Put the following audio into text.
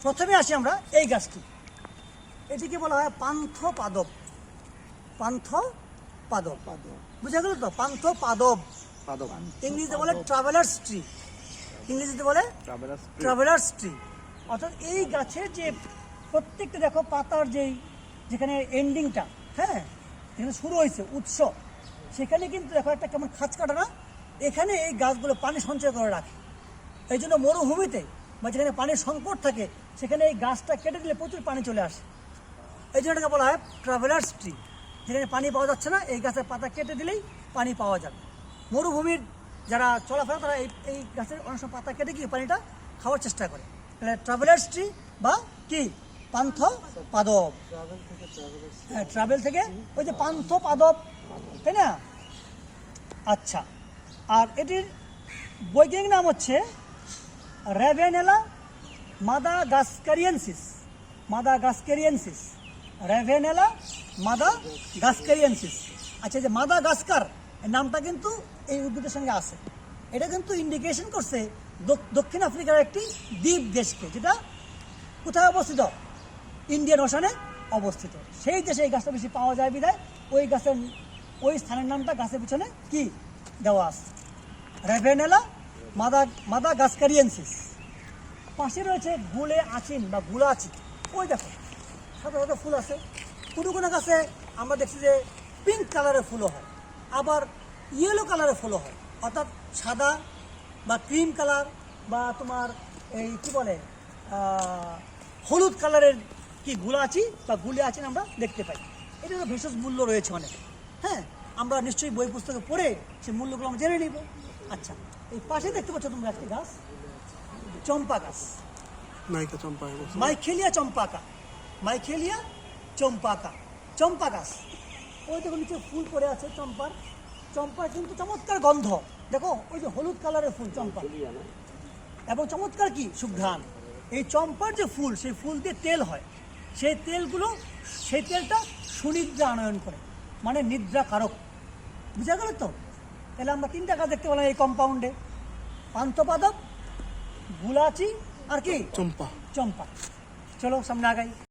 প্রথমে আসি আমরা এই গাছটি, এটিকে বলা হয় পান্থ পাদব। পান্থ পাদব, বুঝা গেল তো? পান্থ পাদব, ইংরেজিতে বলে ট্রাভেলার্স ট্রি, ইংরেজিতে বলে ট্রাভেলার্স ট্রি। অর্থাৎ এই গাছের যে প্রত্যেকটা দেখো পাতার যেখানে এন্ডিংটা, হ্যাঁ, যেখানে শুরু হয়েছে উৎস, সেখানে কিন্তু দেখো একটা কেমন খাঁচ কাটা না, এখানে এই গাছগুলো পানি সঞ্চয় করে রাখে। এই জন্য মরুভূমিতে বা যেখানে পানির সংকট থাকে সেখানে এই গাছটা কেটে দিলে প্রচুর পানি চলে আসে। এই জন্য এটাকে বলা হয় ট্রাভেলার্স ট্রি। যেখানে পানি পাওয়া যাচ্ছে না, এই গাছের পাতা কেটে দিলেই পানি পাওয়া যাবে। মরুভূমির যারা চলাফেরা তারা এই গাছের অনেক সময় পাতা কেটে গিয়ে পানিটা খাওয়ার চেষ্টা করে। তাহলে ট্রাভেলার্স ট্রি বা কি পান্থ পাদব। হ্যাঁ, ট্রাভেল থেকে ওই যে পান্থ পাদব, তাই না? আচ্ছা, আর এটির বৈজ্ঞানিক নাম হচ্ছে রেভেনেলা মাদাগাস্কারিয়েন্সিস। মাদাগাস্কারিয়েন্সিস, রেভেনেলা মাদাগাস্কারিয়েন্সিস। আচ্ছা, যে মাদাগাস্কার এই নামটা কিন্তু এই উদ্ভিদের সঙ্গে আছে। এটা কিন্তু ইন্ডিকেশন করছে দক্ষিণ আফ্রিকার একটি দ্বীপ দেশকে, যেটা কোথায় অবস্থিত? ইন্ডিয়ান ওশানে অবস্থিত। সেই দেশে এই গাছটা বেশি পাওয়া যায় বিধায় ওই গাছের ওই স্থানের নামটা গাছের পিছনে কি দেওয়া আছে, রেভেনেলা মাদাগাস্কারিয়েন্সিস। পাশে রয়েছে গুলে আচিন বা গুলাচি। ওই দেখো সাদা সাদা ফুল আছে। কোনো কোনো গাছে আমরা দেখছি যে পিঙ্ক কালারের ফুলও হয়, আবার ইয়েলো কালারের ফুলও হয়। অর্থাৎ সাদা বা ক্রিম কালার বা তোমার এই কি বলে হলুদ কালারের কি গুলাচি বা গুলে আচিন আমরা দেখতে পাই। এটারও ভেষজ মূল্য রয়েছে অনেক। হ্যাঁ, আমরা নিশ্চয়ই বই পুস্তকে পড়ে সেই মূল্যগুলো আমরা জেনে নিব। আচ্ছা, এই পাশে দেখতে পাচ্ছ তোমরা একটি গাছ, চম্পা গাছ, মাইকেলিয়া চম্পাকা, মাইকেলিয়া চম্পাকা, চম্পা গাছ। ওই দেখো নিচে ফুল পড়ে আছে চম্পার। চম্পার কিন্তু চমৎকার গন্ধ, দেখো ওই যে হলুদ কালারের ফুল চম্পা, এবং চমৎকার কি সুঘ্রাণ। এই চম্পার যে ফুল, সেই ফুল দিয়ে তেল হয়। সেই তেলটা সুনিদ্রা আনয়ন করে, মানে নিদ্রা কারক। বুঝা গেল তো? তাহলে আমরা তিনটা গাছ দেখতে পেলাম এই কম্পাউন্ডে, পান্থপাদব, গুলাচি আর কি চম্পা। চলো সামনে আগাই।